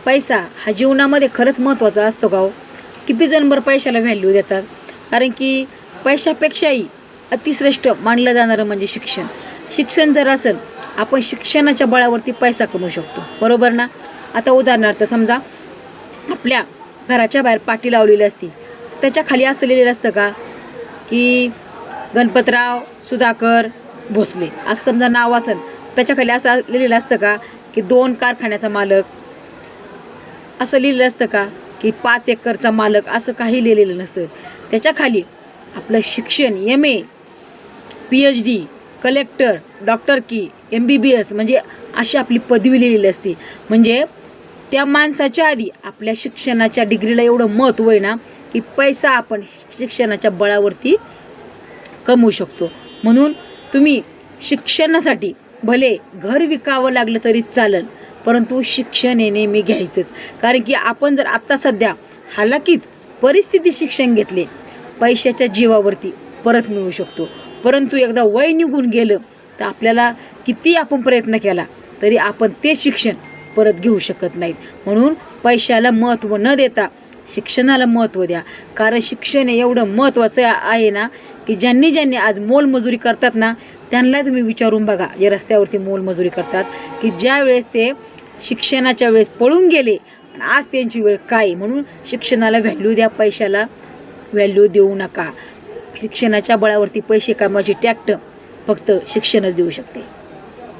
पैसा हा जीवनामध्ये खरंच महत्त्वाचा असतो का हो? किती जण बरं पैशाला व्हॅल्यू देतात? कारण की पैशापेक्षाही अतिश्रेष्ठ मानलं जाणारं म्हणजे शिक्षण. शिक्षण जर असेल, आपण शिक्षणाच्या बळावरती पैसा कमवू शकतो, बरोबर ना? आता उदाहरणार्थ समजा आपल्या घराच्या बाहेर पाटी लावलेली असती, त्याच्या खाली असं लिहिलेलं असतं का की गणपतराव सुधाकर भोसले असं समजा नाव असेल, त्याच्या खाली असं लिहिलेलं असतं का की 2 कारखान्याचा मालक, असं लिहिलेलं असतं का की 5 एकरचा मालक, असं काही लिहिलेलं नसतं. त्याच्या खाली आपलं शिक्षण MA, PhD, कलेक्टर, डॉक्टर की MBBS म्हणजे अशी आपली पदवी लिहिलेली असते. म्हणजे त्या माणसाच्या आधी आपल्या शिक्षणाच्या डिग्रीला एवढं महत्त्व आहे ना की पैसा आपण शिक्षणाच्या बळावरती कमवू शकतो. म्हणून तुम्ही शिक्षणासाठी भले घर विकावं लागलं तरी चालेल, परंतु शिक्षण हे नेहमी घ्यायचंच. कारण की आपण जर आत्ता सध्या हालाकीत परिस्थिती शिक्षण घेतले, पैशाच्या जीवावरती परत मिळू शकतो. परंतु एकदा वय निघून गेलं तर आपल्याला किती आपण प्रयत्न केला तरी आपण ते शिक्षण परत घेऊ शकत नाहीत. म्हणून पैशाला महत्त्व न देता शिक्षणाला महत्त्व द्या. कारण शिक्षण हे एवढं महत्त्वाचं आहे ना की ज्यांनी आज मोलमजुरी करतात ना, त्यांना तुम्ही विचारून बघा, जे रस्त्यावरती मोलमजुरी करतात, की ज्या वेळेस ते शिक्षणाच्या वेळेस पळून गेले आणि आज त्यांची वेळ काय. म्हणून शिक्षणाला व्हॅल्यू द्या, पैशाला व्हॅल्यू देऊ नका. शिक्षणाच्या बळावरती पैसे कमवायची टॅक्ट फक्त शिक्षणच देऊ शकते.